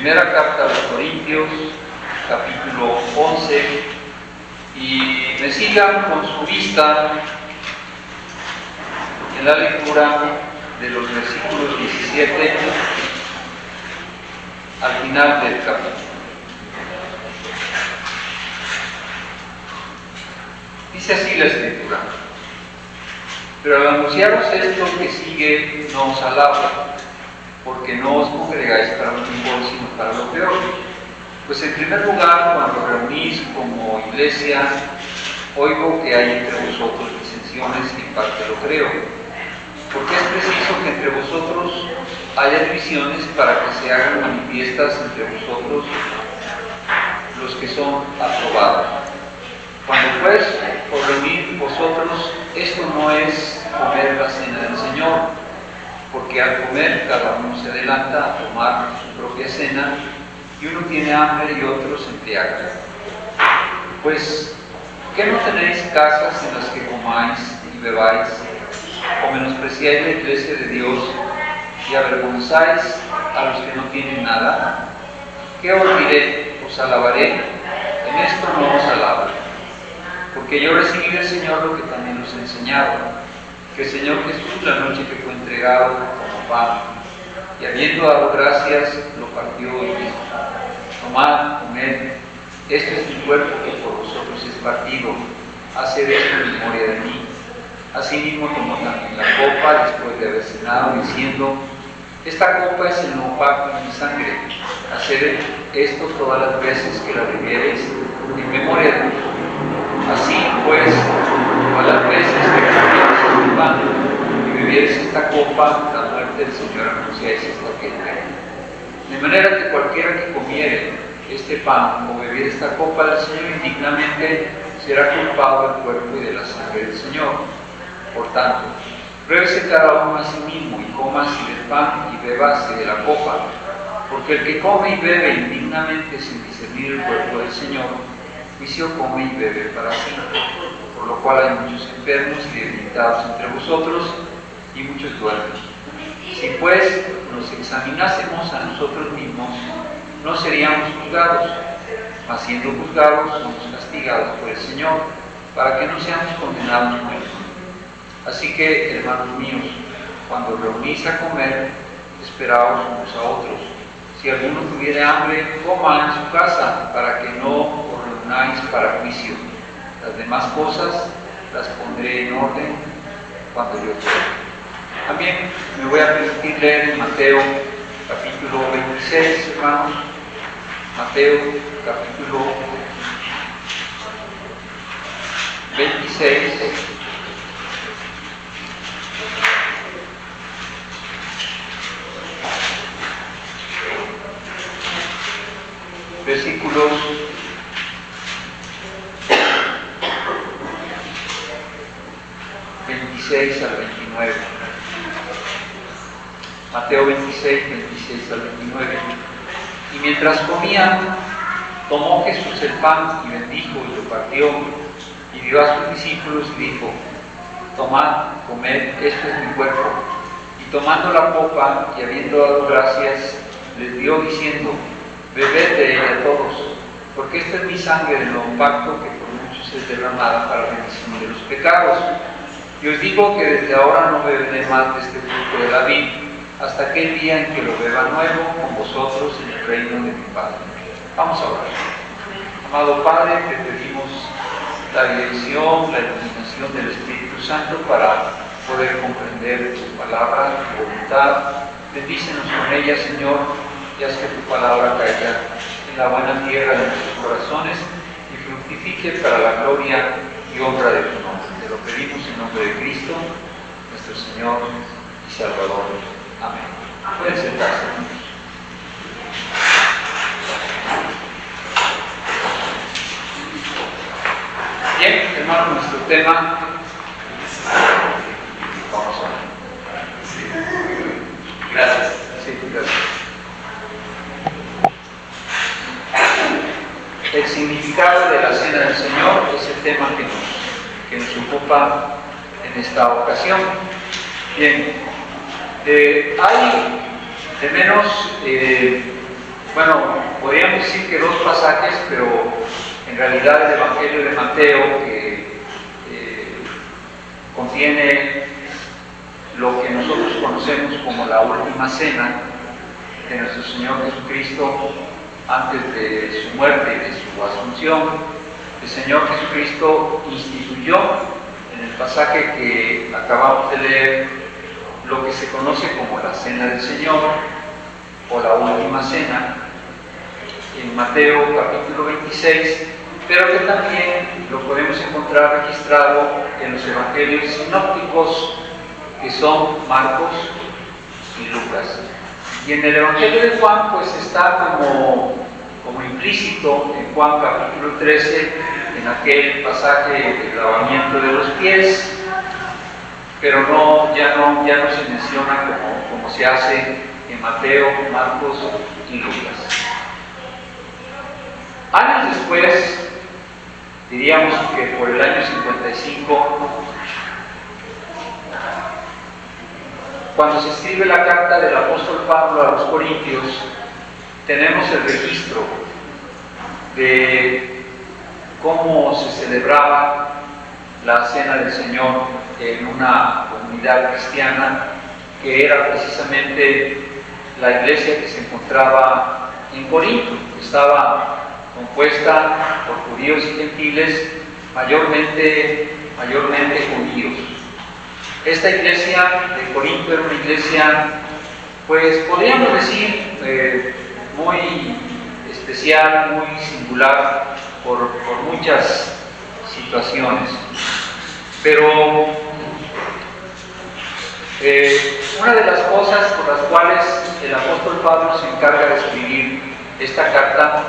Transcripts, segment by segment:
Primera carta a los Corintios, capítulo 11, y me sigan con su vista en la lectura de los versículos 17 al final del capítulo. Dice así la Escritura: pero al anunciaros esto que sigue, no os alabo, porque no os congregáis para lo mejor, sino para lo peor. Pues en primer lugar, cuando reunís como iglesia, oigo que hay entre vosotros disensiones, y en parte lo creo, porque es preciso que entre vosotros haya divisiones para que se hagan manifiestas entre vosotros los que son aprobados. Cuando pues os reunís vosotros, esto no es comer la cena del Señor, porque al comer cada uno se adelanta a tomar su propia cena, y uno tiene hambre y otro se embriaga. Pues, ¿qué no tenéis casas en las que comáis y bebáis, o menospreciáis la iglesia de Dios y avergonzáis a los que no tienen nada? ¿Qué os diré? ¿Os alabaré? En esto no os alabo, porque yo recibí del Señor lo que también os he enseñado, que el Señor Jesús, la noche que fue entregado, tomó pan, y habiendo dado gracias, lo partió y dijo: tomad, comed, este es mi cuerpo que por vosotros es partido, haced esto en memoria de mí. Asimismo tomó también la copa después de haber cenado, diciendo: esta copa es el nuevo pacto en mi sangre, haced esto todas las veces que la bebiereis en memoria de mí. Así pues, todas las veces que comiereis el pan y bebiereis esta copa, la muerte del Señor anunciáis hasta que venga. De manera que cualquiera que comiere este pan o bebiere esta copa del Señor indignamente será culpado del cuerpo y de la sangre del Señor. Por tanto, pruébese cada uno a sí mismo, y coma así del pan y beba así de la copa, porque el que come y bebe indignamente sin discernir el cuerpo del Señor, juicio come y bebe para sí, por lo cual hay muchos enfermos y debilitados entre vosotros, y muchos duermen. Si pues nos examinásemos a nosotros mismos, no seríamos juzgados, mas siendo juzgados somos castigados por el Señor, para que no seamos condenados con Él. Así que, hermanos míos, cuando reunís a comer, esperaos unos a otros. Si alguno tuviere hambre, coma en su casa, para que no os reunáis para juicio. Las demás cosas las pondré en orden cuando yo quiera. También me voy a permitir leer en Mateo capítulo 26, hermanos. Mateo capítulo 26. Versículos 26 al 29. Mateo 26, 26 al 29. Y mientras comían, tomó Jesús el pan y bendijo y lo partió, y dio a sus discípulos y dijo: tomad, comed, esto es mi cuerpo. Y tomando la copa y habiendo dado gracias, les dio diciendo: bebed de ella todos, porque esta es mi sangre del nuevo pacto, que por muchos es derramada para la remisión de los pecados. Y os digo que desde ahora no beberé más de este fruto de la vid, hasta aquel día en que lo beba nuevo con vosotros en el reino de mi Padre. Vamos a orar. Amado Padre, te pedimos la dirección, la iluminación del Espíritu Santo para poder comprender tu palabra, tu voluntad. Bendícenos con ella, Señor, y haz que tu palabra caiga en la buena tierra de nuestros corazones y fructifique para la gloria y honra de tu nombre. Te lo pedimos en nombre de Cristo, nuestro Señor y Salvador. Amén. Pueden sentarse. Bien, hermano, nuestro tema. Vamos a ver. Gracias. Sí, gracias. El significado de la cena del Señor es el tema que nos ocupa en esta ocasión. Bien, hay de menos bueno, podríamos decir que dos pasajes, pero en realidad el Evangelio de Mateo, que contiene lo que nosotros conocemos como la última cena de nuestro Señor Jesucristo antes de su muerte y de su asunción. El Señor Jesucristo instituyó en el pasaje que acabamos de leer lo que se conoce como la Cena del Señor o la Última Cena en Mateo capítulo 26, pero que también lo podemos encontrar registrado en los evangelios sinópticos, que son Marcos y Lucas. Y en el Evangelio de Juan pues está como implícito en Juan capítulo 13, en aquel pasaje del lavamiento de los pies, pero ya no se menciona como se hace en Mateo, Marcos y Lucas. Años después, diríamos que por el año 55, cuando se escribe la carta del apóstol Pablo a los Corintios, tenemos el registro de cómo se celebraba la Cena del Señor en una comunidad cristiana que era precisamente la iglesia que se encontraba en Corinto, que estaba compuesta por judíos y gentiles, mayormente judíos. Esta iglesia de Corinto era una iglesia, pues podríamos decir, muy especial, muy singular por muchas situaciones. Pero una de las cosas por las cuales el apóstol Pablo se encarga de escribir esta carta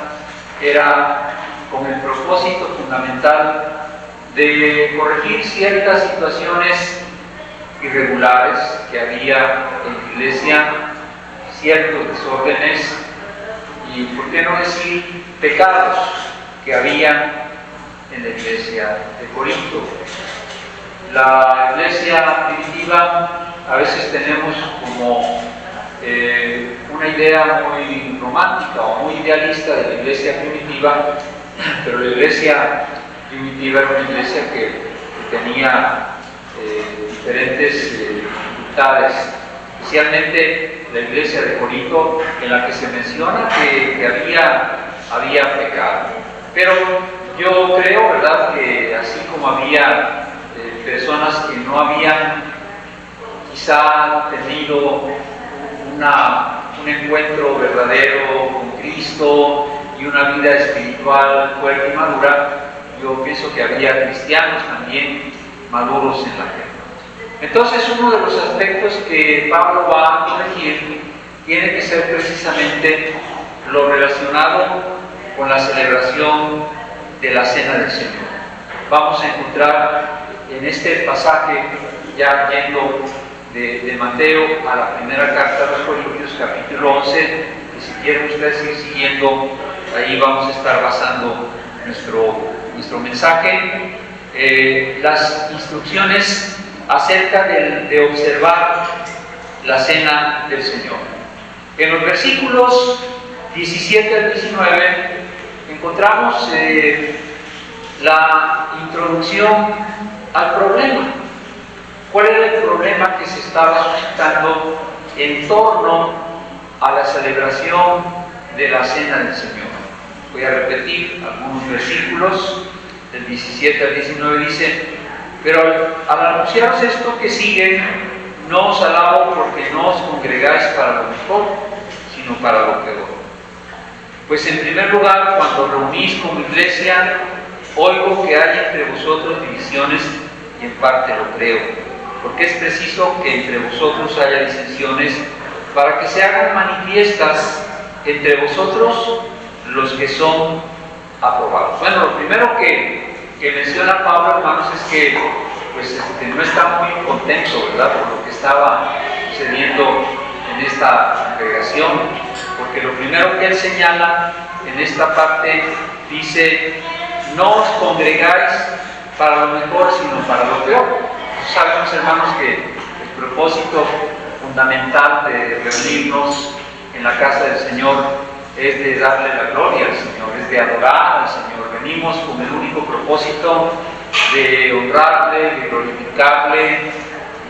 era con el propósito fundamental de corregir ciertas situaciones irregulares que había en la iglesia, ciertos desórdenes y, por qué no decir, pecados que había en la iglesia de Corinto. La iglesia primitiva, a veces tenemos como una idea muy romántica o muy idealista de la iglesia primitiva, pero la iglesia primitiva era una iglesia que tenía diferentes dificultades, especialmente la iglesia de Corinto, en la que se menciona que había pecado. Pero yo creo, ¿verdad?, que así como había personas que no habían quizá tenido un encuentro verdadero con Cristo y una vida espiritual fuerte y madura, yo pienso que había cristianos también maduros en la fe. Entonces, uno de los aspectos que Pablo va a corregir tiene que ser precisamente lo relacionado con la celebración de la Cena del Señor. Vamos a encontrar en este pasaje, ya yendo de Mateo a la primera carta a los Corintios, capítulo 11, y si quieren ustedes seguir siguiendo, ahí vamos a estar basando nuestro mensaje, las instrucciones acerca de observar la Cena del Señor. En los versículos 17 al 19 encontramos la introducción al problema. ¿Cuál era el problema que se estaba suscitando en torno a la celebración de la Cena del Señor? Voy a repetir algunos versículos, del 17 al 19 dice: pero al anunciaros esto que sigue, no os alabo porque no os congregáis para lo mejor, sino para lo peor. Pues en primer lugar, cuando reunís como iglesia, oigo que hay entre vosotros divisiones, y en parte lo creo, porque es preciso que entre vosotros haya disensiones, para que se hagan manifiestas entre vosotros los que son aprobados. Bueno, lo primero que menciona Pablo, hermanos, es que pues, no está muy contento, ¿verdad?, por lo que estaba sucediendo en esta congregación, porque lo primero que él señala en esta parte dice: no os congregáis para lo mejor, sino para lo peor. Sabemos, hermanos, que el propósito fundamental de reunirnos en la casa del Señor es de darle la gloria al Señor, es de adorar al Señor. Venimos con el único propósito de honrarle, de glorificarle,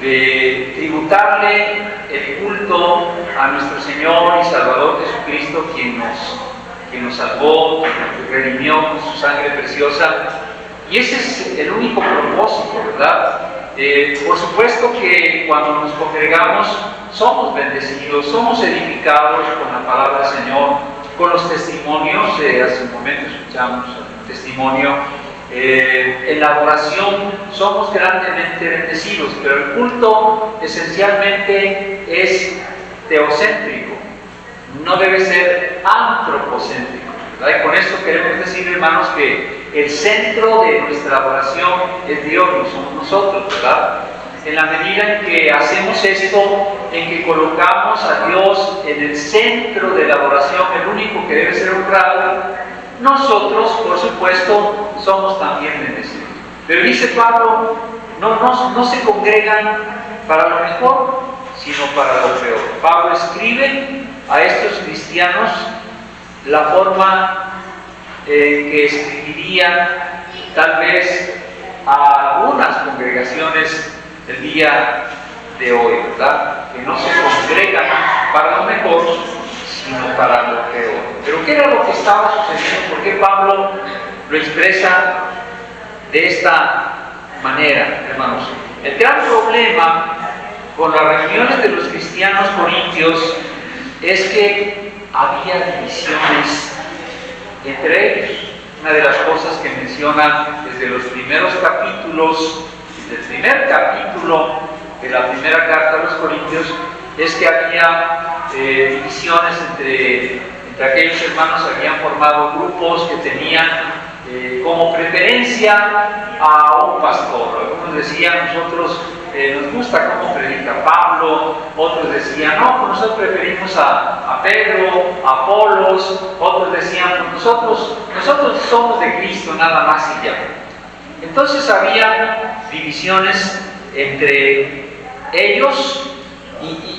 de tributarle el culto a nuestro Señor y Salvador Jesucristo, quien nos salvó, quien nos redimió con su sangre preciosa. Y ese es el único propósito, ¿verdad? Por supuesto que cuando nos congregamos somos bendecidos, somos edificados con la palabra del Señor, con los testimonios. Hace un momento escuchamos un testimonio. En la oración somos grandemente bendecidos, pero el culto esencialmente es teocéntrico, no debe ser antropocéntrico, ¿verdad? Y con esto queremos decir, hermanos, que el centro de nuestra oración es Dios, no somos nosotros, ¿verdad? En la medida en que hacemos esto, en que colocamos a Dios en el centro de la oración, el único que debe ser honrado, nosotros, por supuesto, somos también bendecidos. Pero dice Pablo, no se congregan para lo mejor, sino para lo peor. Pablo escribe a estos cristianos la forma que escribiría tal vez a algunas congregaciones el día de hoy, ¿verdad? Que no se congregan para lo mejor, sino para lo peor. Pero ¿qué era lo que estaba sucediendo? ¿Por qué Pablo lo expresa de esta manera, hermanos? El gran problema con las reuniones de los cristianos corintios es que había divisiones entre ellos. Una de las cosas que menciona desde los primeros capítulos, desde el primer capítulo de la primera carta a los Corintios, es que había divisiones entre aquellos hermanos. Habían formado grupos que tenían como preferencia a un pastor. Algunos decían, nosotros nos gusta cómo predica Pablo. Otros decían, no, pues nosotros preferimos a Pedro, a Apolos. Otros decían, pues nosotros somos de Cristo nada más y ya. Entonces había divisiones entre ellos.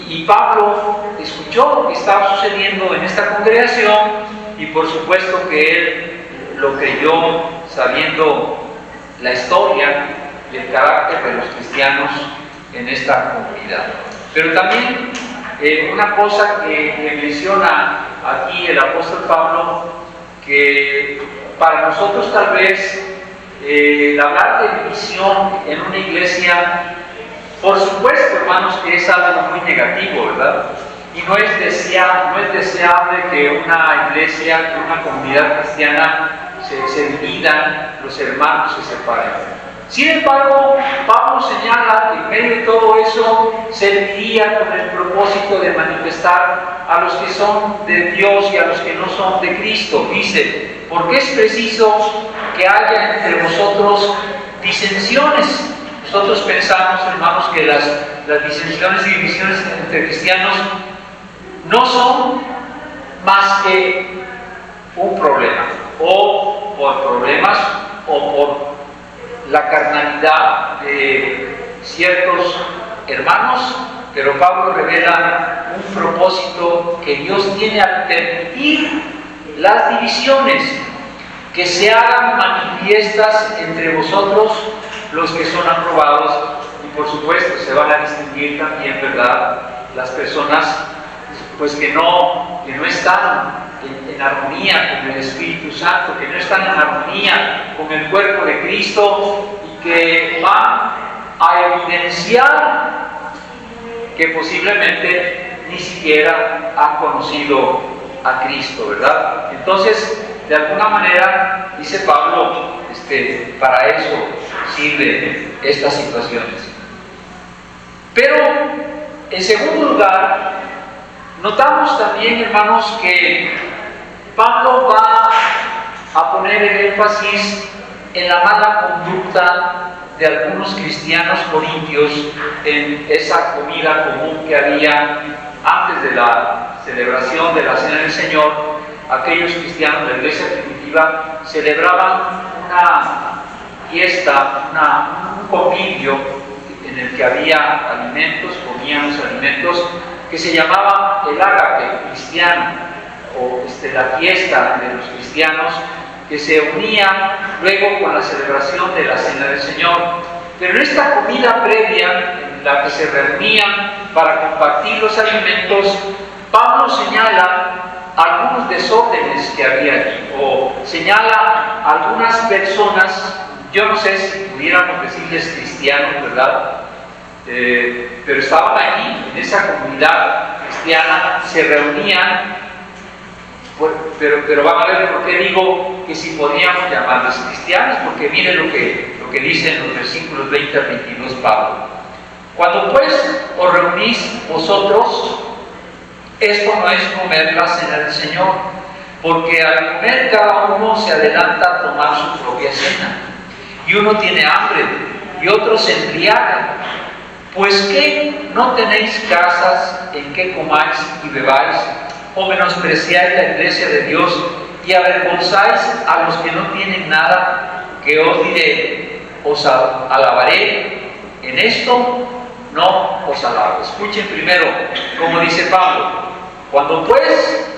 Y Pablo escuchó lo que estaba sucediendo en esta congregación, y por supuesto que él lo creyó sabiendo la historia y el carácter de los cristianos en esta comunidad. Pero también una cosa que menciona aquí el apóstol Pablo, que para nosotros tal vez hablar de división en una iglesia, por supuesto, hermanos, que es algo muy negativo, ¿verdad? Y no es deseable que una iglesia, que una comunidad cristiana se dividan, los hermanos se separen. Sin embargo, Pablo señala que en medio de todo eso serviría con el propósito de manifestar a los que son de Dios y a los que no son de Cristo. Dice, porque es preciso que haya entre vosotros disensiones. Nosotros pensamos, hermanos, que las disensiones y divisiones entre cristianos no son más que un problema, o por problemas, o por la carnalidad de ciertos hermanos. Pero Pablo revela un propósito que Dios tiene al permitir las divisiones, que se hagan manifiestas entre vosotros los que son aprobados. Y por supuesto se van a distinguir también, ¿verdad?, las personas pues que no están en armonía con el Espíritu Santo, que no están en armonía con el cuerpo de Cristo, y que van a evidenciar que posiblemente ni siquiera han conocido a Cristo, ¿verdad? Entonces, de alguna manera, dice Pablo, para eso sirven estas situaciones. Pero, en segundo lugar, notamos también, hermanos, que Pablo va a poner el énfasis en la mala conducta de algunos cristianos corintios en esa comida común que había antes de la celebración de la Cena del Señor. Aquellos cristianos de la iglesia primitiva celebraban una fiesta, un convivio en el que había alimentos, comían los alimentos, que se llamaba el ágape cristiano. la fiesta de los cristianos, que se unía luego con la celebración de la Cena del Señor. Pero en esta comida previa, en la que se reunían para compartir los alimentos, Pablo señala algunos desórdenes que había allí, o señala algunas personas, yo no sé si pudiéramos decirles cristianos, ¿verdad? Pero estaban allí, en esa comunidad cristiana, se reunían, pero van a ver por qué digo que si podríamos llamarles cristianos, porque miren lo que dice en los versículos 20 al 22 Pablo. Cuando pues os reunís vosotros, esto no es comer la cena del Señor, porque al comer cada uno se adelanta a tomar su propia cena, y uno tiene hambre, y otro se embriaga. Pues ¿qué? ¿No tenéis casas en que comáis y bebáis? ¿O menospreciáis la iglesia de Dios y avergonzáis a los que no tienen nada? Que os diré, os alabaré. En esto no os alabo. Escuchen primero, como dice Pablo: cuando pues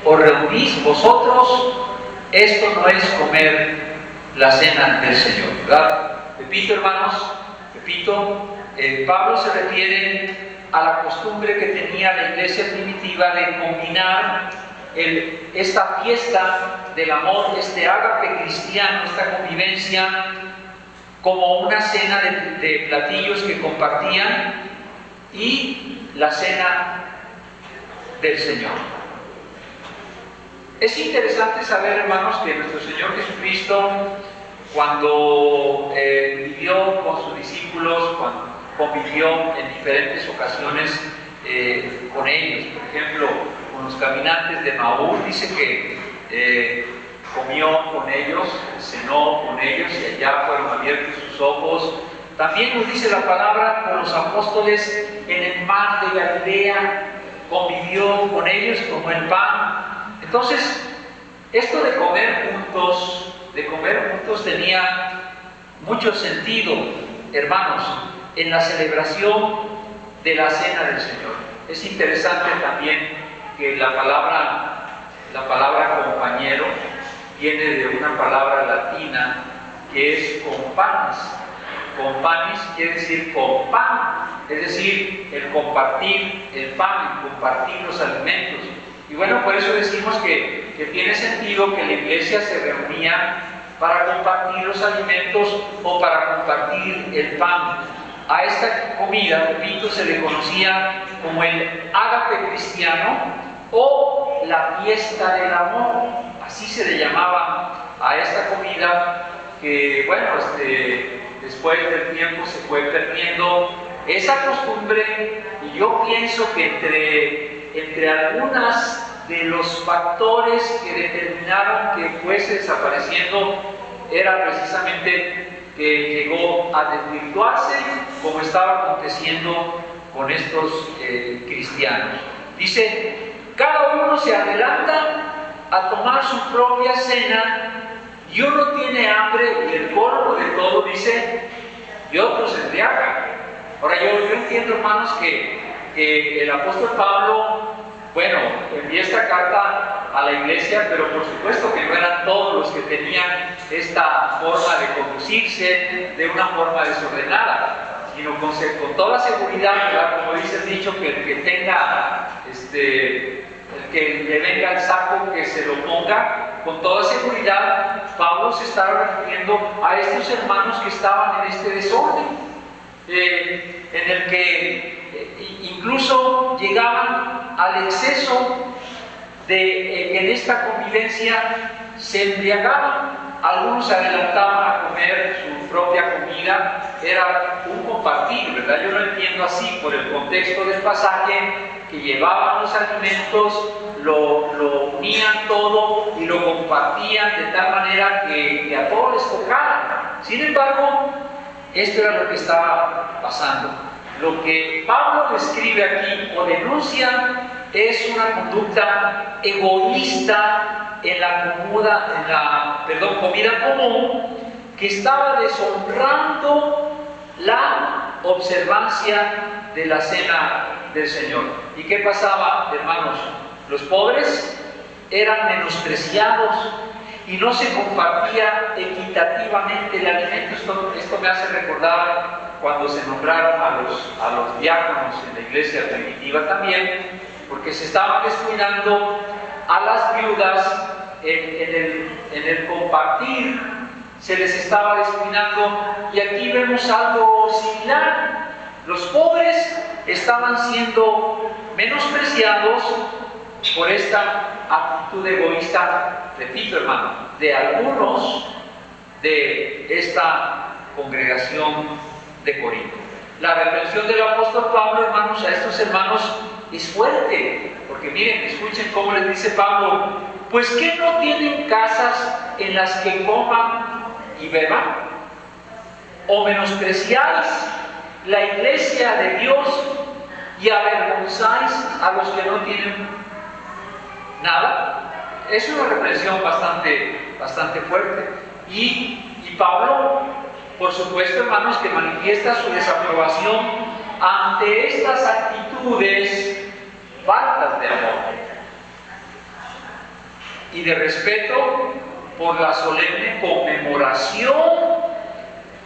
os reunís vosotros, esto no es comer la cena del Señor, ¿verdad? Repito, hermanos, Pablo se refiere a la costumbre que tenía la iglesia primitiva de combinar esta fiesta del amor, este ágape cristiano, esta convivencia, como una cena de platillos que compartían y la cena del Señor. Es interesante saber, hermanos, que nuestro Señor Jesucristo, cuando vivió con sus discípulos, cuando convivió en diferentes ocasiones con ellos, por ejemplo, con los caminantes de Maús, dice que comió con ellos, cenó con ellos y allá fueron abiertos sus ojos. También nos dice la palabra con los apóstoles en el mar de Galilea, convivió con ellos, tomó el pan. Entonces, esto de comer juntos tenía mucho sentido, hermanos, en la celebración de la Cena del Señor. Es interesante también que la palabra compañero viene de una palabra latina que es companis. Companis quiere decir con pan, es decir, el compartir el pan, el compartir los alimentos. Y bueno, por eso decimos que tiene sentido que la iglesia se reunía para compartir los alimentos o para compartir el pan. A esta comida, repito, se le conocía como el ágape cristiano o la fiesta del amor. Así se le llamaba a esta comida que, bueno, después del tiempo se fue perdiendo esa costumbre, y yo pienso que entre algunas de los factores que determinaron que fuese desapareciendo era precisamente que llegó a desvirtuarse, como estaba aconteciendo con estos cristianos. Dice, cada uno se adelanta a tomar su propia cena, y uno tiene hambre, y el colmo de todo, dice, y otro se embriaga. Ahora yo entiendo, hermanos, que el apóstol Pablo, bueno, envía esta carta a la iglesia, pero por supuesto que no eran todos los que tenían esta forma de conducirse de una forma desordenada, sino con toda seguridad, ¿verdad? Como dice el dicho, que el que tenga, el que le venga el saco, que se lo ponga. Con toda seguridad, Pablo se estaba refiriendo a estos hermanos que estaban en este desorden, en el que incluso llegaban al exceso de que en esta convivencia se embriagaban. Algunos se adelantaban a comer su propia comida, era un compartir, ¿verdad? Yo lo entiendo así por el contexto del pasaje, que llevaban los alimentos, lo unían todo y lo compartían de tal manera que a todos les tocara. Sin embargo, esto era lo que estaba pasando. Lo que Pablo describe aquí o denuncia es una conducta egoísta en la comida común, que estaba deshonrando la observancia de la Cena del Señor. ¿Y qué pasaba, hermanos? Los pobres eran menospreciados y no se compartía equitativamente el alimento. Esto me hace recordar cuando se nombraron a los diáconos en la iglesia primitiva también, porque se estaban descuidando a las viudas en el compartir, se les estaba descuidando, y aquí vemos algo similar. Los pobres estaban siendo menospreciados por esta actitud egoísta, repito hermano, de algunos de esta congregación de Corinto. La reprensión del apóstol Pablo, hermanos, a estos hermanos es fuerte, porque miren, escuchen cómo les dice Pablo: pues ¿qué no tienen casas en las que coman y beban? ¿O menospreciáis la iglesia de Dios y avergonzáis a los que no tienen nada? Es una reprensión bastante fuerte. Y Pablo, por supuesto, hermanos, que manifiesta su desaprobación ante estas actitudes faltas de amor y de respeto por la solemne conmemoración,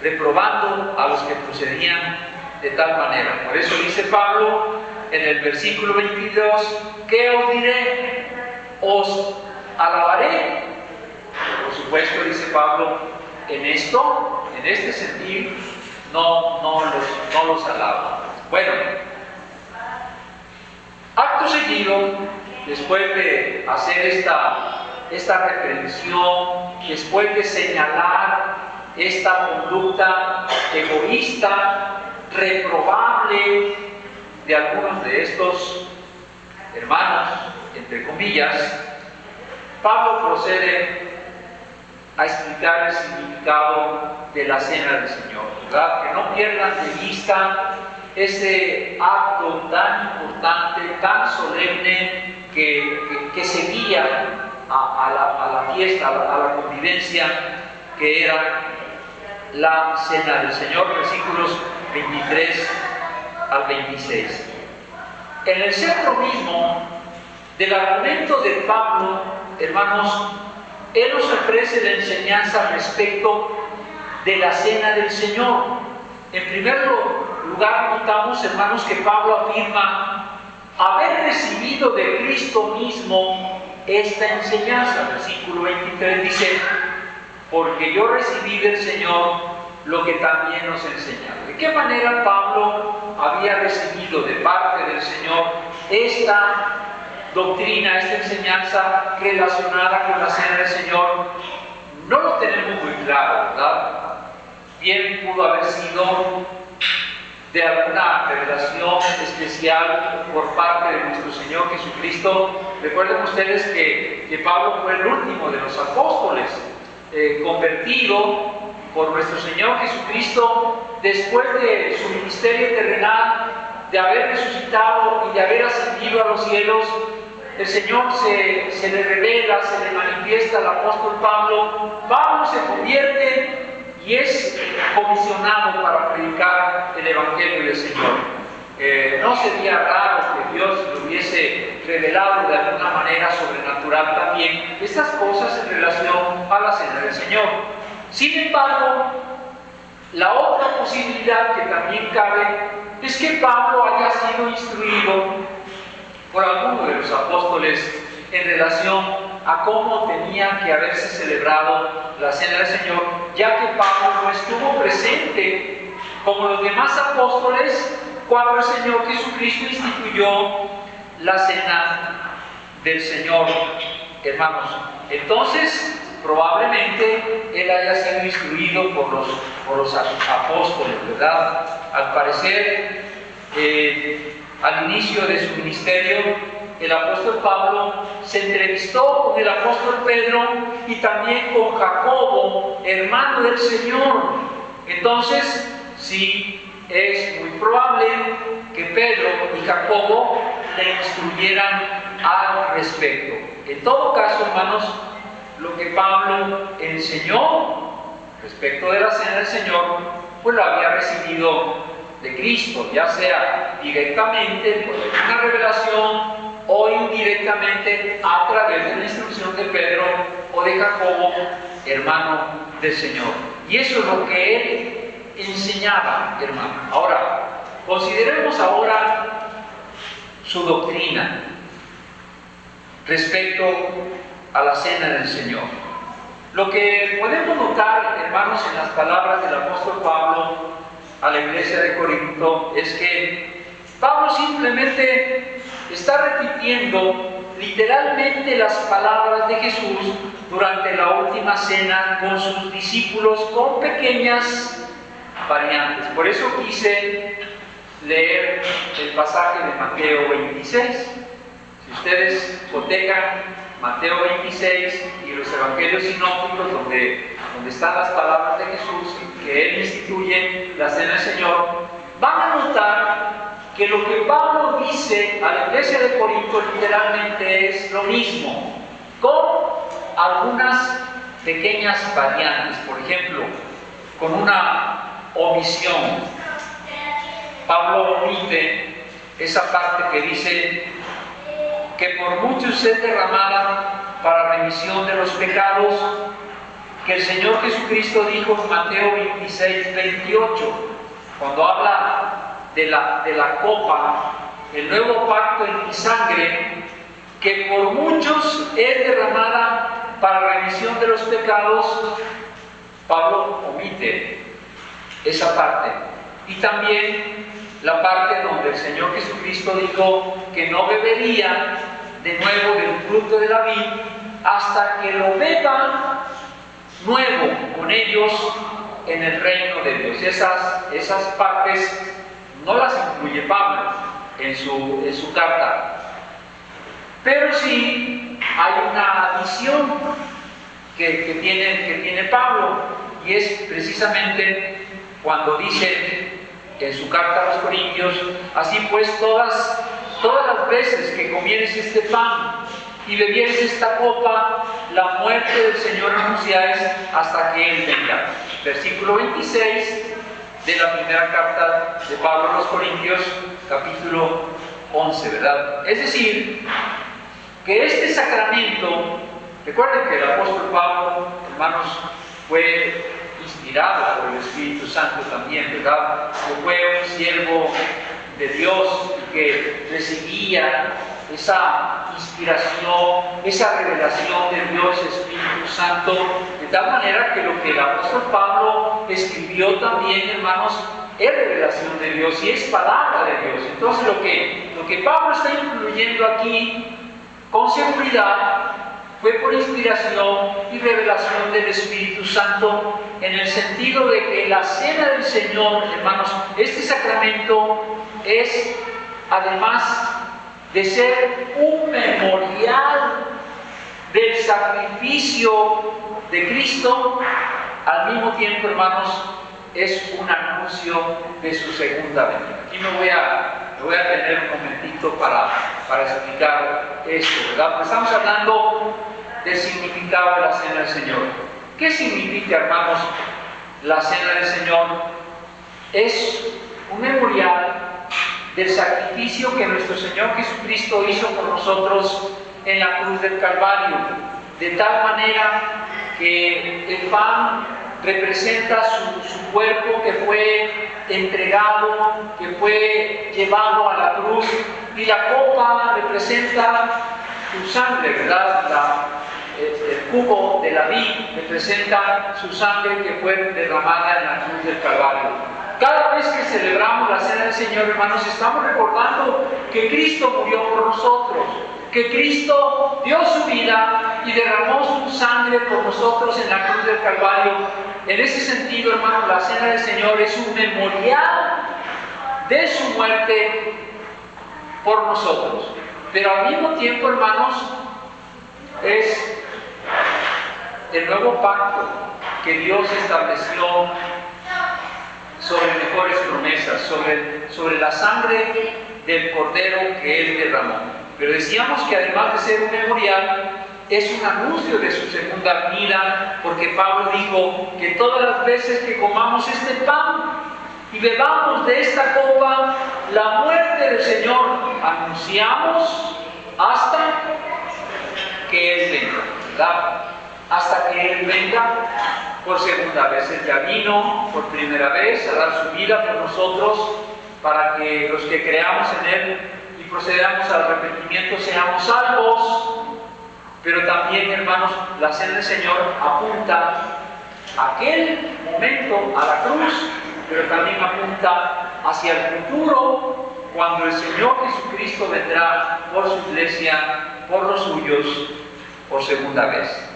reprobando a los que procedían de tal manera. Por eso dice Pablo en el versículo 22: ¿qué os diré? ¿Os alabaré? Por supuesto, dice Pablo, en este sentido, no los alaba. Bueno, acto seguido, después de hacer esta reprensión, después de señalar esta conducta egoísta, reprobable de algunos de estos hermanos, entre comillas, Pablo procede a explicar el significado de la cena del Señor, ¿verdad? Que no pierdan de vista ese acto tan importante, tan solemne, que seguía a la fiesta, a la convivencia, que era la cena del Señor, versículos 23 al 26. En el centro mismo del argumento de Pablo, hermanos, él nos ofrece la enseñanza respecto de la cena del Señor. En primer lugar, notamos, hermanos, que Pablo afirma haber recibido de Cristo mismo esta enseñanza. Versículo 23 dice: porque yo recibí del Señor lo que también os he enseñado. ¿De qué manera Pablo había recibido de parte del Señor esta doctrina, esta enseñanza relacionada con la cena del Señor? No lo tenemos muy claro, ¿verdad? Bien pudo haber sido de alguna revelación especial por parte de nuestro Señor Jesucristo. Recuerden ustedes que Pablo fue el último de los apóstoles convertido por nuestro Señor Jesucristo después de su ministerio terrenal, de haber resucitado y de haber ascendido a los cielos. El Señor se le revela, se le manifiesta al apóstol Pablo. Pablo se convierte y es comisionado para predicar el Evangelio del Señor. No sería raro que Dios le hubiese revelado de alguna manera sobrenatural también estas cosas en relación a la cena del Señor. Sin embargo, la otra posibilidad que también cabe es que Pablo haya sido instruido por alguno de los apóstoles en relación a cómo tenía que haberse celebrado la cena del Señor, ya que Pablo no estuvo presente como los demás apóstoles cuando el Señor Jesucristo instituyó la cena del Señor, hermanos. Entonces, probablemente él haya sido instruido por los apóstoles, ¿verdad? Al parecer, al inicio de su ministerio, el apóstol Pablo se entrevistó con el apóstol Pedro y también con Jacobo, hermano del Señor. Entonces, sí, es muy probable que Pedro y Jacobo le instruyeran al respecto. En todo caso, hermanos, lo que Pablo enseñó respecto de la cena del Señor, pues lo había recibido de Cristo, ya sea directamente por una revelación o indirectamente a través de la instrucción de Jacobo, hermano del Señor. Y eso es lo que él enseñaba, hermano. Ahora, consideremos ahora su doctrina respecto a la cena del Señor. Lo que podemos notar, hermanos, en las palabras del apóstol Pablo a la iglesia de Corinto es que Pablo simplemente está repitiendo literalmente las palabras de Jesús durante la última cena con sus discípulos, con pequeñas variantes. Por eso quise leer el pasaje de Mateo 26. Si ustedes cotejan Mateo 26 y los evangelios sinópticos, donde están las palabras de Jesús que él instituye la cena del Señor, van a notar que lo que Pablo dice a la iglesia de Corinto literalmente es lo mismo, con algunas pequeñas variantes. Por ejemplo, con una omisión. Pablo omite esa parte que dice que por muchos es derramada para remisión de los pecados, que el Señor Jesucristo dijo en Mateo 26, 28, cuando habla de la copa, el nuevo pacto en mi sangre, que por muchos es derramada para remisión de los pecados. Pablo omite esa parte. Y también la parte donde el Señor Jesucristo dijo que no bebería de nuevo del fruto de la vid hasta que lo beba nuevo con ellos en el reino de Dios. Esas partes no las incluye Pablo en su carta, pero sí hay una adición que tiene Pablo, y es precisamente cuando dice en su carta a los Corintios: así pues, todas las veces que comieres este pan y bebieres esta copa, la muerte del Señor anunciáis hasta que Él venga. Versículo 26 de la primera carta de Pablo a los Corintios, capítulo 11, ¿verdad? Es decir, que este sacramento, recuerden que el apóstol Pablo, hermanos, fue inspirado por el Espíritu Santo también, ¿verdad? Que fue un siervo de Dios y que recibía esa inspiración, esa revelación de Dios, Espíritu Santo, de tal manera que lo que el apóstol Pablo escribió también, hermanos, es revelación de Dios y es palabra de Dios. Entonces lo que Pablo está incluyendo aquí con seguridad fue por inspiración y revelación del Espíritu Santo, en el sentido de que la cena del Señor, hermanos, este sacramento es, además de ser un memorial del sacrificio de Cristo, al mismo tiempo, hermanos, es un anuncio de su segunda venida. Aquí me voy a tener un momentito para explicar esto, ¿verdad? Pues estamos hablando del significado de la cena del Señor. ¿Qué significa, hermanos, la cena del Señor? Es un memorial del sacrificio que nuestro Señor Jesucristo hizo por nosotros en la cruz del Calvario, de tal manera que el pan representa su cuerpo que fue entregado, que fue llevado a la cruz, y la copa representa su sangre, ¿verdad? El cubo de la vid representa su sangre que fue derramada en la cruz del Calvario. Cada vez que celebramos la cena del Señor, hermanos, estamos recordando que Cristo murió por nosotros, que Cristo dio su vida y derramó su sangre por nosotros en la cruz del Calvario. En ese sentido, hermanos, la cena del Señor es un memorial de su muerte por nosotros. Pero al mismo tiempo, hermanos, es el nuevo pacto que Dios estableció sobre mejores promesas, sobre la sangre del Cordero que Él derramó. Pero decíamos que además de ser un memorial, es un anuncio de su segunda venida, porque Pablo dijo que todas las veces que comamos este pan y bebamos de esta copa, la muerte del Señor anunciamos hasta que Él venga, ¿verdad? hasta que Él venga por segunda vez. Él ya vino por primera vez a dar su vida por nosotros para que los que creamos en Él y procedamos al arrepentimiento seamos salvos. Pero también, hermanos, la cena del Señor apunta a aquel momento, a la cruz, pero también apunta hacia el futuro, cuando el Señor Jesucristo vendrá por su iglesia, por los suyos, por segunda vez.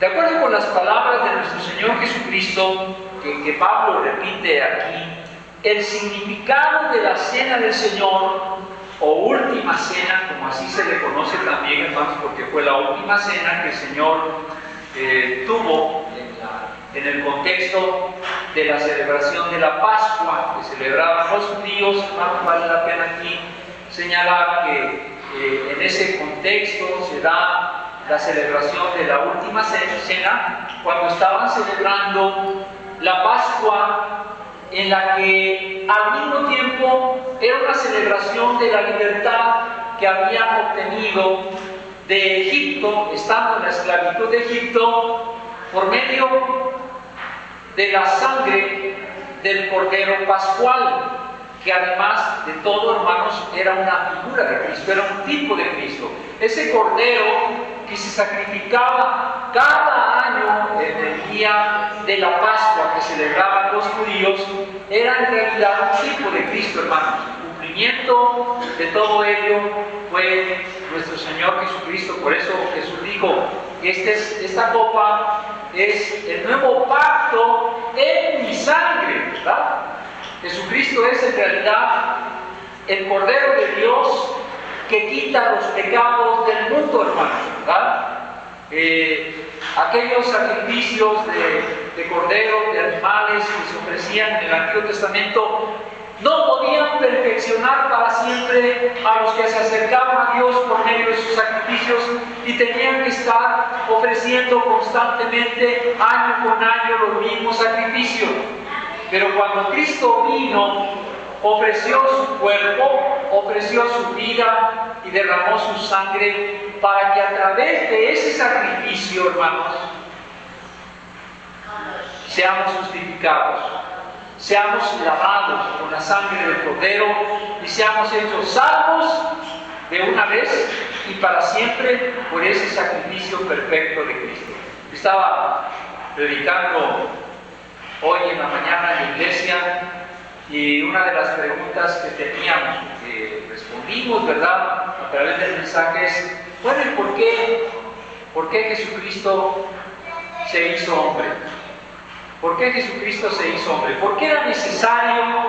De acuerdo con las palabras de nuestro Señor Jesucristo, que Pablo repite aquí, el significado de la cena del Señor, o última cena, como así se le conoce también, hermanos, porque fue la última cena que el Señor tuvo en el contexto de la celebración de la Pascua que celebraban los judíos. Hermanos, vale la pena aquí señalar que en ese contexto se da la celebración de la última cena, cuando estaban celebrando la Pascua, en la que al mismo tiempo era una celebración de la libertad que habían obtenido de Egipto, estando en la esclavitud de Egipto, por medio de la sangre del Cordero Pascual, que además de todo, hermanos, era una figura de Cristo, era un tipo de Cristo. Ese Cordero que se sacrificaba cada año en el día de la Pascua que celebraban los judíos, era en realidad un tipo de Cristo, hermanos. El cumplimiento de todo ello fue nuestro Señor Jesucristo. Por eso Jesús dijo que esta copa es el nuevo pacto en mi sangre, ¿verdad? Jesucristo es en realidad el Cordero de Dios que quita los pecados del mundo, hermanos, ¿verdad? Aquellos sacrificios de corderos, de animales que se ofrecían en el Antiguo Testamento no podían perfeccionar para siempre a los que se acercaban a Dios por medio de sus sacrificios, y tenían que estar ofreciendo constantemente, año con año, los mismos sacrificios. Pero cuando Cristo vino, ofreció su cuerpo, ofreció su vida y derramó su sangre para que a través de ese sacrificio, hermanos, seamos justificados, seamos lavados con la sangre del Cordero y seamos hechos salvos de una vez y para siempre por ese sacrificio perfecto de Cristo. Estaba predicando hoy en la mañana en la iglesia, y una de las preguntas que teníamos, que respondimos, ¿verdad?, a través del mensaje es, bueno, ¿por qué Jesucristo se hizo hombre? ¿Por qué Jesucristo se hizo hombre? ¿Por qué era necesario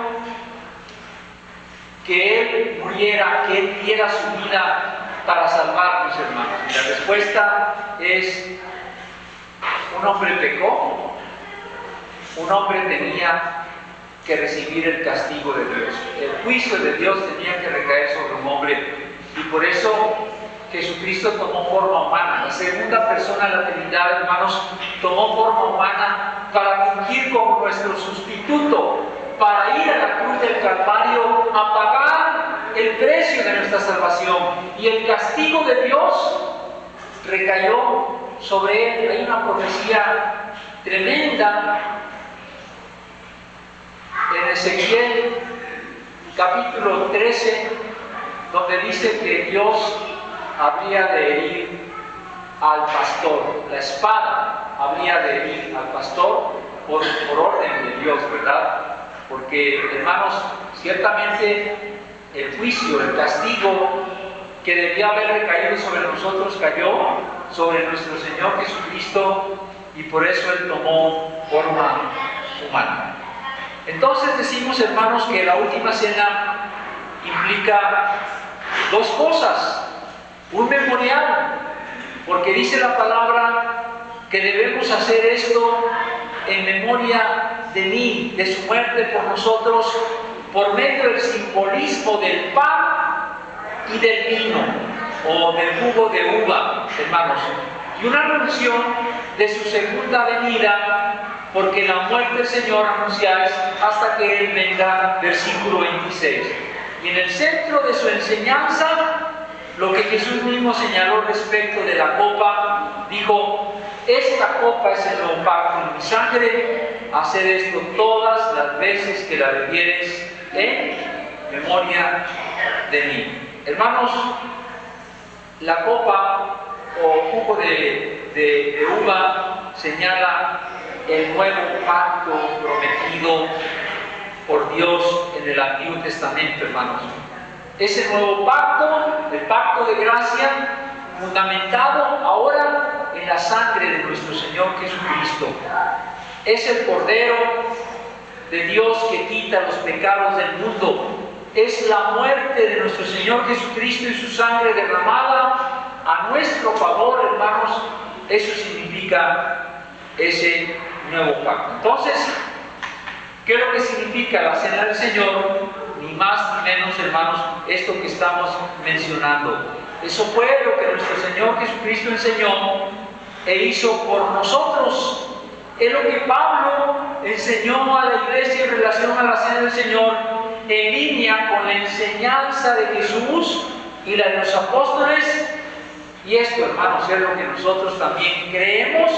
que Él muriera, que Él diera su vida para salvarnos, hermanos? Y la respuesta es, un hombre pecó, un hombre tenía que recibir el castigo de Dios. El juicio de Dios tenía que recaer sobre un hombre, y por eso Jesucristo tomó forma humana. La segunda persona de la Trinidad, hermanos, tomó forma humana para fungir como nuestro sustituto, para ir a la cruz del Calvario a pagar el precio de nuestra salvación. Y el castigo de Dios recayó sobre Él. Hay una profecía tremenda en Ezequiel capítulo 13, donde dice que Dios habría de herir al pastor, la espada habría de herir al pastor por orden de Dios, ¿verdad? Porque, hermanos, ciertamente el juicio, el castigo que debía haber recaído sobre nosotros cayó sobre nuestro Señor Jesucristo, y por eso Él tomó forma humana. Entonces decimos, hermanos, que la última cena implica dos cosas: un memorial, porque dice la palabra que debemos hacer esto en memoria de mí, de su muerte por nosotros, por medio del simbolismo del pan y del vino, o del jugo de uva, hermanos, y una mención de su segunda venida, porque la muerte del Señor anunciáis hasta que Él venga, versículo 26. Y en el centro de su enseñanza, lo que Jesús mismo señaló respecto de la copa, dijo: esta copa es el nuevo pacto en mi sangre, hacer esto todas las veces que la bebieres en memoria de mí. Hermanos, la copa o jugo de uva señala el nuevo pacto prometido por Dios en el Antiguo Testamento, hermanos. Ese nuevo pacto, el pacto de gracia, fundamentado ahora en la sangre de nuestro Señor Jesucristo. Es el Cordero de Dios que quita los pecados del mundo. Es la muerte de nuestro Señor Jesucristo y su sangre derramada a nuestro favor, hermanos. Eso significa ese nuevo pacto. Entonces, ¿qué es lo que significa la cena del Señor? Ni más ni menos, hermanos, esto que estamos mencionando. Eso fue lo que nuestro Señor Jesucristo enseñó e hizo por nosotros. Es lo que Pablo enseñó a la iglesia en relación a la cena del Señor, en línea con la enseñanza de Jesús y la de los apóstoles. Y esto, hermanos, es lo que nosotros también creemos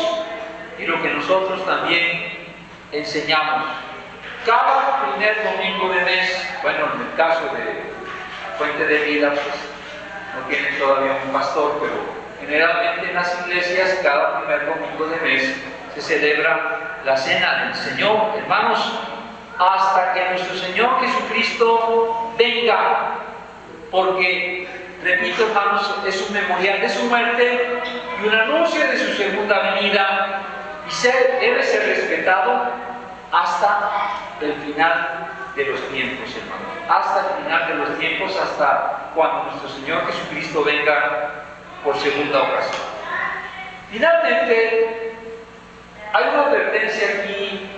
y lo que nosotros también enseñamos. Cada primer domingo de mes, bueno, en el caso de Fuente de Vida, pues no tienen todavía un pastor, pero generalmente en las iglesias cada primer domingo de mes se celebra la cena del Señor, hermanos, hasta que nuestro Señor Jesucristo venga, porque, repito, hermanos, es un memorial de su muerte y un anuncio de su segunda venida, y debe ser respetado hasta el final de los tiempos, hermanos. Hasta el final de los tiempos, hasta cuando nuestro Señor Jesucristo venga por segunda ocasión. Finalmente, hay una advertencia aquí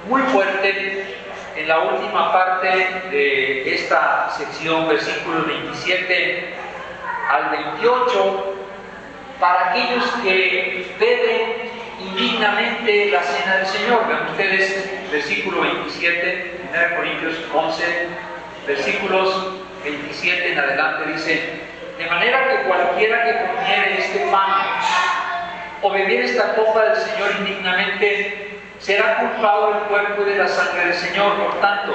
muy fuerte en la última parte de esta sección, versículos 27 al 28, para aquellos que beben indignamente la cena del Señor. Vean ustedes, versículo 27, 1 Corintios 11, versículos 27 en adelante, dice: de manera que cualquiera que comiere este pan o bebiere esta copa del Señor indignamente, será culpado del cuerpo y de la sangre del Señor. Por tanto,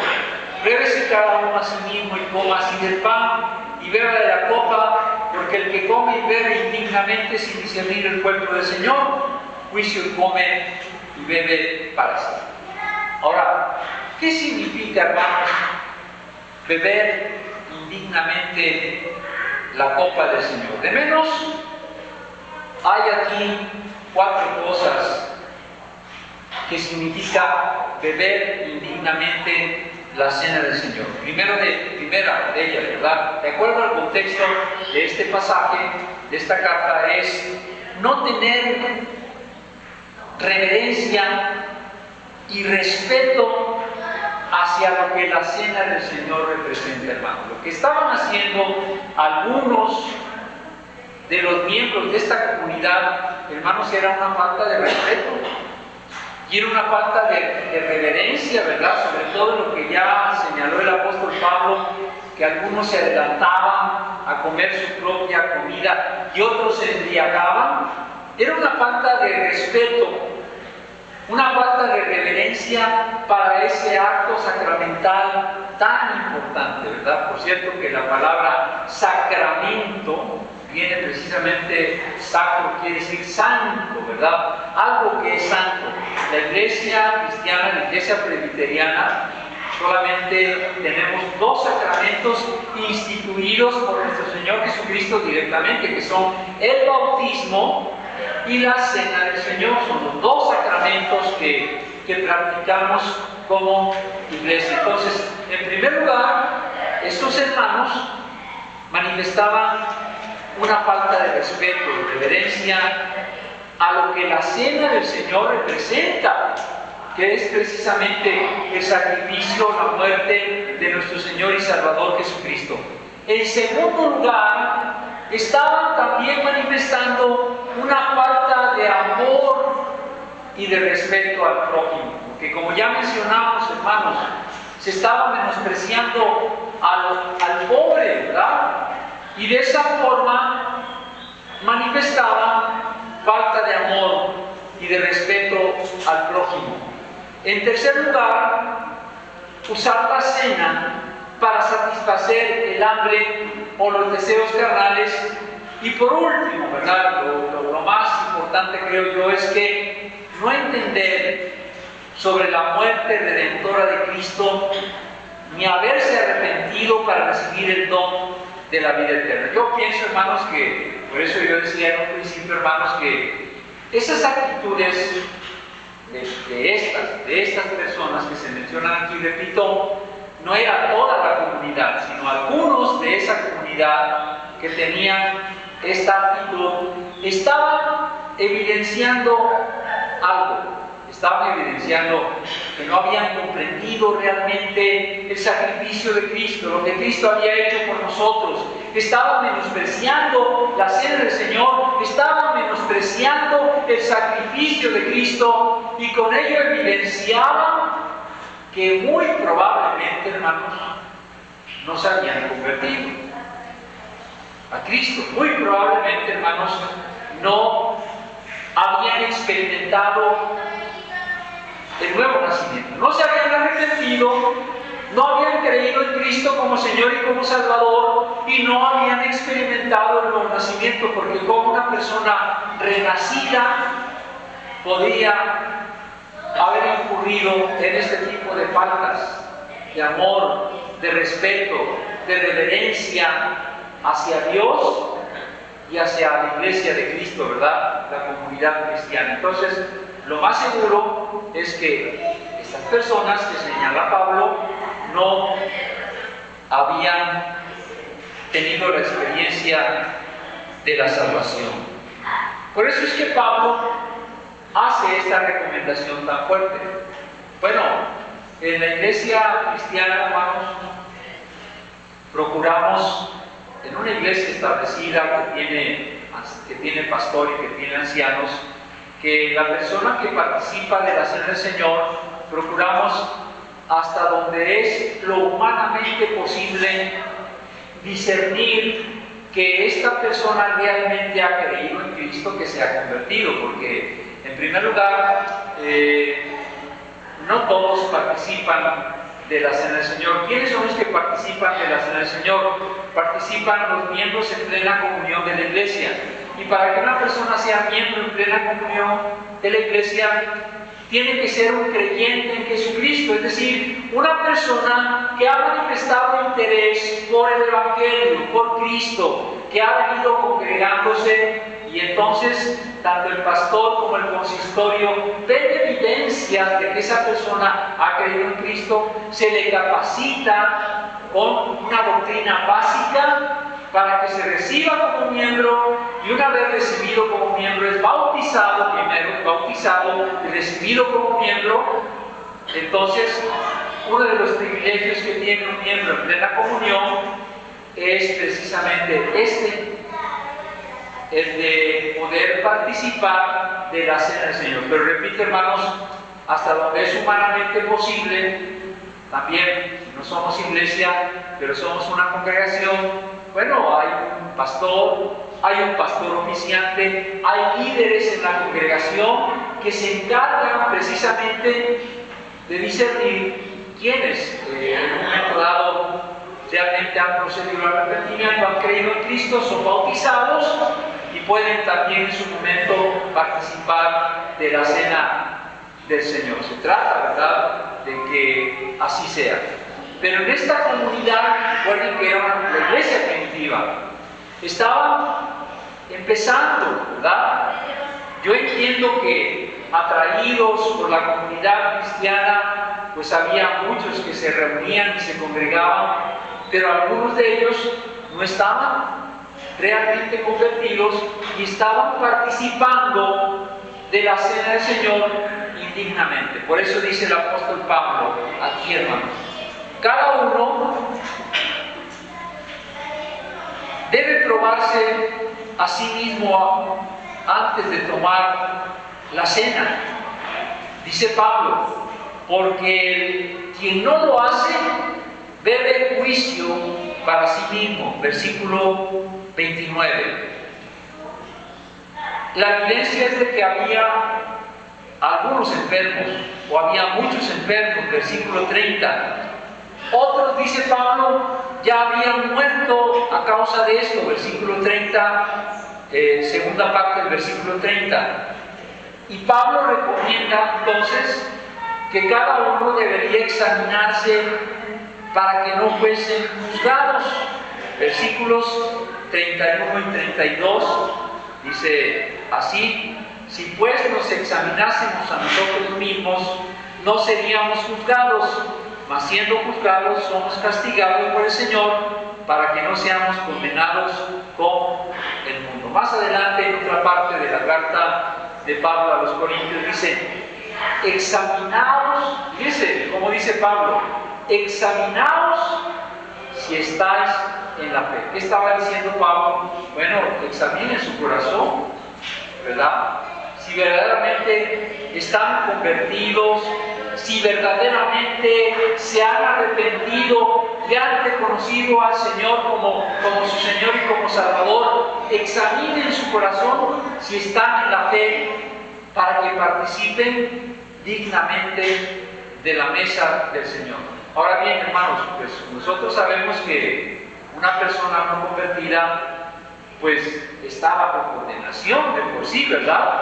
pruébese cada uno a sí mismo y coma así del pan y beba de la copa, porque el que come y bebe indignamente sin discernir el cuerpo del Señor, juicio come y bebe para sí. Ahora, ¿qué significa, hermanos, beber indignamente la copa del Señor? De menos, hay aquí 4 cosas que significa beber indignamente la cena del Señor. Primera de ellas, ¿verdad? De acuerdo al contexto de este pasaje, de esta carta, es no tener reverencia y respeto hacia lo que la cena del Señor representa, hermano. Lo que estaban haciendo algunos de los miembros de esta comunidad, hermanos, era una falta de respeto y era una falta de reverencia, ¿verdad? Sobre todo lo que ya señaló el apóstol Pablo, que algunos se adelantaban a comer su propia comida y otros se embriagaban. Era una falta de respeto, una falta de reverencia para ese acto sacramental tan importante, ¿verdad? Por cierto que la palabra sacramento viene precisamente, sacro quiere decir santo, ¿verdad? Algo que es santo. La iglesia cristiana, la iglesia presbiteriana, solamente tenemos 2 sacramentos instituidos por nuestro Señor Jesucristo directamente, que son el bautismo y la cena del Señor. Son los 2 sacramentos que practicamos como iglesia. Entonces, en primer lugar, estos hermanos manifestaban una falta de respeto, de reverencia a lo que la cena del Señor representa, que es precisamente el sacrificio, la muerte de nuestro Señor y Salvador Jesucristo. En segundo lugar, estaban también manifestando una falta de amor y de respeto al prójimo, porque como ya mencionamos, hermanos, se estaba menospreciando al pobre, ¿verdad? Y de esa forma manifestaban falta de amor y de respeto al prójimo. En tercer lugar, usar la cena para satisfacer el hambre o los deseos carnales. Y por último, ¿verdad? Lo más importante, creo yo, es que no entender sobre la muerte redentora de Cristo ni haberse arrepentido para recibir el don de la vida eterna. Yo pienso, hermanos, que, por eso yo decía en un principio, hermanos, que esas actitudes de estas personas que se mencionan aquí, repito, no era toda la comunidad, sino algunos de esa comunidad que tenían esta actitud, estaban evidenciando algo, estaban evidenciando que no habían comprendido realmente el sacrificio de Cristo, lo que Cristo había hecho por nosotros. Estaban menospreciando la cena del Señor, estaban menospreciando el sacrificio de Cristo, y con ello evidenciaban que muy probablemente, hermanos, no se habían convertido a Cristo. Muy probablemente, hermanos, no habían experimentado el nuevo nacimiento, no se habían arrepentido, no habían creído en Cristo como Señor y como Salvador, y no habían experimentado el nuevo nacimiento, porque como una persona renacida podía haber incurrido en este tipo de faltas de amor, de respeto, de reverencia hacia Dios y hacia la iglesia de Cristo, ¿verdad? La comunidad cristiana. Entonces, lo más seguro es que estas personas que señala Pablo no habían tenido la experiencia de la salvación. Por eso es que Pablo hace esta recomendación tan fuerte. Bueno, en la iglesia cristiana, hermanos, procuramos, en una iglesia establecida que tiene pastor y que tiene ancianos, que la persona que participa de la cena del Señor, procuramos hasta donde es lo humanamente posible discernir que esta persona realmente ha creído en Cristo, que se ha convertido, porque en primer lugar, no todos participan de la cena del Señor. ¿Quiénes son los que participan de la cena del Señor? Participan los miembros en plena comunión de la iglesia. Y para que una persona sea miembro en plena comunión de la iglesia, tiene que ser un creyente en Jesucristo, es decir, una persona que ha manifestado interés por el Evangelio, por Cristo, que ha venido congregándose, y entonces tanto el pastor como el consistorio ven evidencias de que esa persona ha creído en Cristo, se le capacita con una doctrina básica para que se reciba como miembro, y una vez recibido como miembro es bautizado, primero es bautizado y recibido como miembro. Entonces, uno de los privilegios que tiene un miembro en plena comunión es precisamente el de poder participar de la cena del Señor. Pero repito, hermanos, hasta donde es humanamente posible, también no somos iglesia, pero somos una congregación. Bueno, hay un pastor oficiante, hay líderes en la congregación que se encargan precisamente de discernir quiénes en un momento dado realmente han procedido al arrepentimiento, han creído en Cristo, son bautizados y pueden también en su momento participar de la cena del Señor. Se trata, ¿verdad?, de que así sea. Pero en esta comunidad, recuerden que era la iglesia primitiva, estaban empezando, ¿verdad? Yo entiendo que atraídos por la comunidad cristiana, pues había muchos que se reunían y se congregaban, pero algunos de ellos no estaban realmente convertidos y estaban participando de la cena del Señor indignamente. Por eso dice el apóstol Pablo aquí, hermanos, cada uno debe probarse a sí mismo antes de tomar la cena. Dice Pablo, porque quien no lo hace bebe juicio para sí mismo. Versículo 29. La evidencia es de que había algunos enfermos, o había muchos enfermos, versículo 30. Otros, dice Pablo, ya habían muerto a causa de esto, versículo 30, segunda parte del versículo 30. Y Pablo recomienda entonces que cada uno debería examinarse para que no fuesen juzgados. Versículos 31 y 32 dice así: si pues nos examinásemos a nosotros mismos, no seríamos juzgados, mas siendo juzgados somos castigados por el Señor, para que no seamos condenados con el mundo. Más adelante, en otra parte de la carta de Pablo a los Corintios, dice: examinaos, fíjense como dice Pablo, examinaos si estáis en la fe. ¿Qué estaba diciendo Pablo? Bueno, examinen su corazón, ¿verdad? Si verdaderamente están convertidos, si verdaderamente se han arrepentido y han reconocido al Señor como su Señor y como Salvador, examinen su corazón si están en la fe, para que participen dignamente de la mesa del Señor. Ahora bien, hermanos, pues nosotros sabemos que una persona no convertida pues está bajo condenación de por sí, ¿verdad?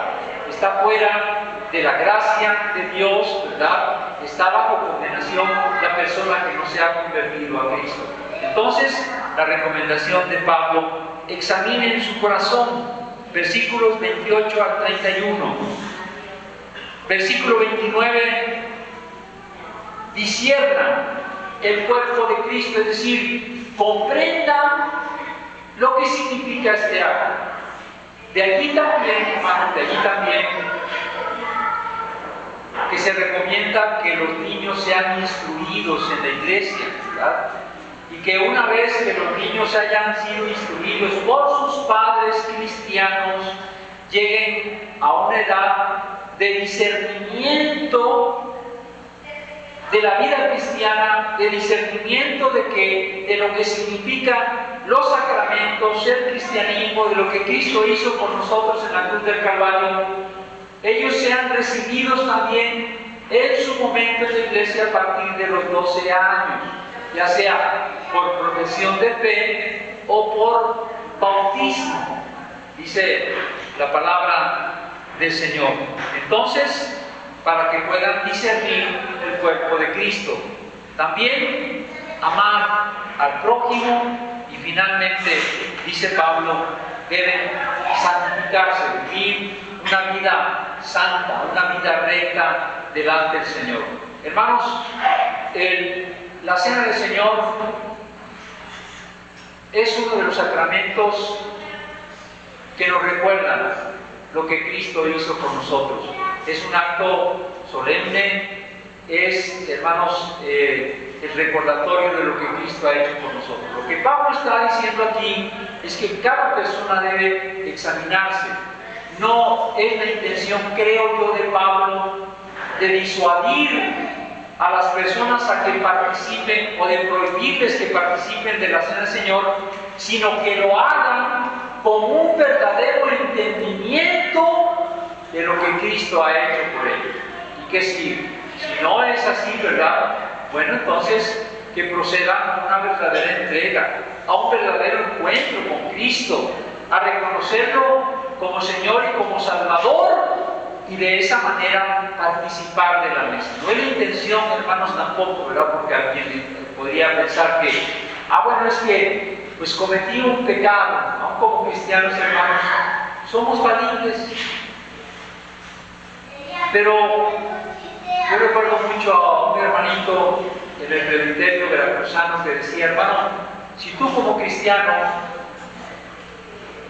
Está fuera de la gracia de Dios, ¿verdad? Está bajo condenación la persona que no se ha convertido a Cristo. Entonces, la recomendación de Pablo: examinen su corazón, versículos 28 al 31. Versículo 29, disciernan el cuerpo de Cristo, es decir, comprendan lo que significa este acto. De allí también, hermanos, de allí también que se recomienda que los niños sean instruidos en la iglesia, ¿verdad? Y que una vez que los niños hayan sido instruidos por sus padres cristianos, lleguen a una edad de discernimiento de la vida cristiana, de discernimiento de lo que significan los sacramentos, el cristianismo, de lo que Cristo hizo por nosotros en la cruz del Calvario. Ellos sean recibidos también en su momento en la iglesia a partir de los 12 años, ya sea por profesión de fe o por bautismo, dice la palabra del Señor. Entonces, para que puedan discernir el cuerpo de Cristo. También amar al prójimo, y finalmente, dice Pablo, deben santificarse, vivir una vida santa, una vida recta delante del Señor. Hermanos, la Cena del Señor es uno de los sacramentos que nos recuerdan lo que Cristo hizo por nosotros. Es un acto solemne, es, hermanos, el recordatorio de lo que Cristo ha hecho por nosotros. Lo que Pablo está diciendo aquí es que cada persona debe examinarse. No es la intención, creo yo, de Pablo de disuadir a las personas a que participen o de prohibirles que participen de la Cena del Señor, sino que lo hagan con un verdadero entendimiento de lo que Cristo ha hecho por ellos. Y que si no es así, ¿verdad? Bueno, entonces que procedan a una verdadera entrega, a un verdadero encuentro con Cristo, a reconocerlo como Señor y como Salvador, y de esa manera participar de la mesa. No es la intención, hermanos, tampoco, ¿verdad? Porque alguien podría pensar que, bueno, es que pues cometí un pecado, ¿no? Como cristianos, hermanos, somos valientes. Pero yo recuerdo mucho a un hermanito en el presbiterio veracruzano que decía: hermano, si tú como cristiano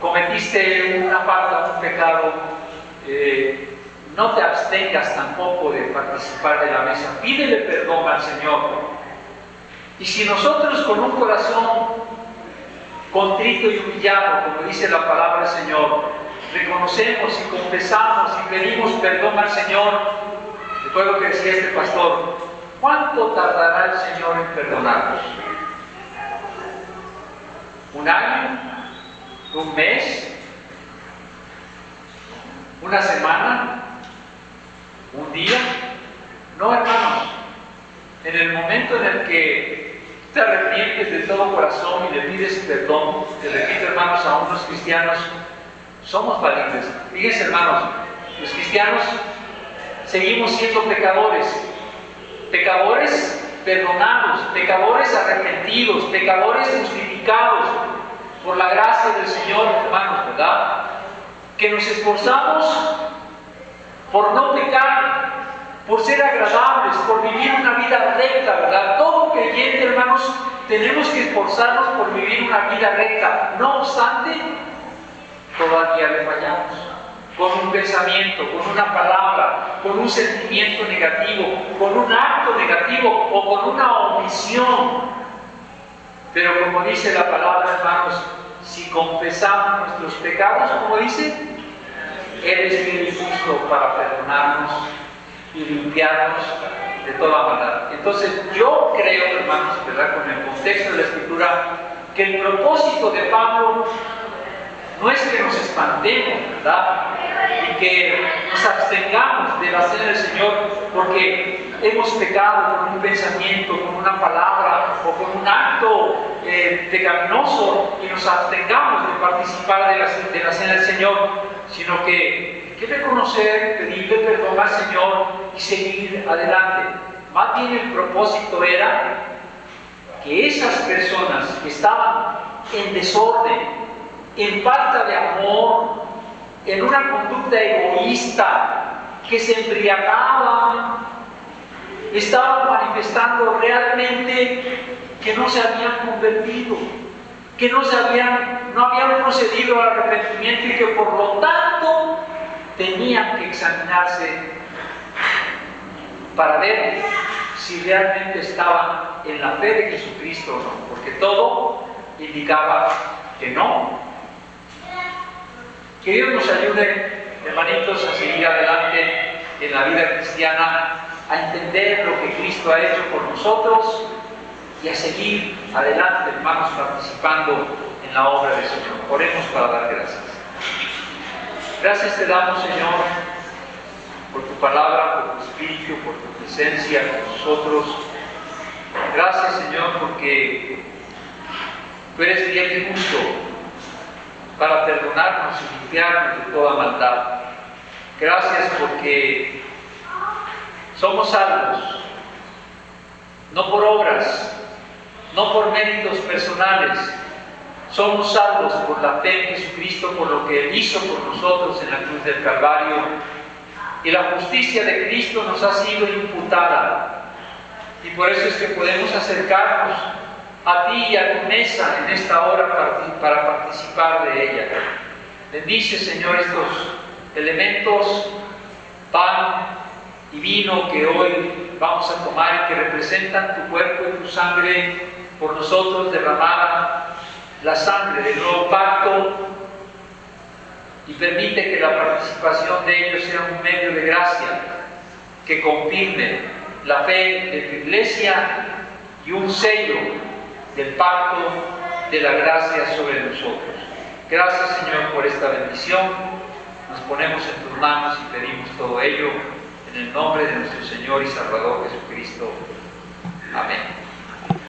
cometiste una falta, un pecado, no te abstengas tampoco de participar de la mesa, pídele perdón al Señor. Y si nosotros con un corazón contrito y humillado, como dice la palabra del Señor, reconocemos y confesamos y pedimos perdón al Señor, recuerdo que decía este pastor: ¿cuánto tardará el Señor en perdonarnos? ¿Un año? ¿Un mes? ¿Una semana? un día. No, hermanos, en el momento en el que te arrepientes de todo corazón y le pides perdón, te repito, hermanos, a unos cristianos, somos valientes. Fíjense, hermanos, los cristianos seguimos siendo pecadores, pecadores perdonados, pecadores arrepentidos, pecadores justificados por la gracia del Señor, hermanos, ¿verdad? Que nos esforzamos por no pecar, por ser agradables, por vivir una vida recta, ¿verdad? Todo creyente, hermanos, tenemos que esforzarnos por vivir una vida recta. No obstante, todavía le fallamos. Con un pensamiento, con una palabra, con un sentimiento negativo, con un acto negativo o con una omisión. Pero como dice la palabra, hermanos, si confesamos nuestros pecados, como dice, Él es fiel y justo para perdonarnos y limpiarnos de toda maldad. Entonces yo creo, hermanos, ¿verdad?, con el contexto de la Escritura, que el propósito de Pablo no es que nos espantemos, ¿verdad?, y que nos abstengamos de la cena del Señor porque hemos pecado con un pensamiento, con una palabra o con un acto pecaminoso y nos abstengamos de participar de la cena del Señor, sino que hay que reconocer, pedirle perdón al Señor y seguir adelante. Más bien el propósito era que esas personas que estaban en desorden, en falta de amor, en una conducta egoísta, que se embriagaban, estaban manifestando realmente que no se habían convertido, que no habían procedido al arrepentimiento y que por lo tanto tenían que examinarse para ver si realmente estaban en la fe de Jesucristo o no, porque todo indicaba que no. Que Dios nos ayude, hermanitos, a seguir adelante en la vida cristiana, a entender lo que Cristo ha hecho por nosotros y a seguir adelante, hermanos, participando en la obra del Señor. Oremos para dar gracias. Gracias te damos, Señor, por tu palabra, por tu Espíritu, por tu presencia con nosotros. Gracias, Señor, porque tú eres fiel y justo para perdonarnos y limpiarnos de toda maldad. Gracias porque somos salvos, no por obras, no por méritos personales. Somos salvos por la fe en Jesucristo, por lo que Él hizo por nosotros en la cruz del Calvario. Y la justicia de Cristo nos ha sido imputada. Y por eso es que podemos acercarnos a ti y a tu mesa en esta hora para participar de ella. Bendice, Señor, estos elementos, pan y vino que hoy vamos a tomar y que representan tu cuerpo y tu sangre por nosotros derramada, la sangre del nuevo pacto, y permite que la participación de ellos sea un medio de gracia que confirme la fe de tu iglesia y un sello del pacto de la gracia sobre nosotros. Gracias, Señor, por esta bendición. Nos ponemos en tus manos y pedimos todo ello en el nombre de nuestro Señor y Salvador Jesucristo. Amén.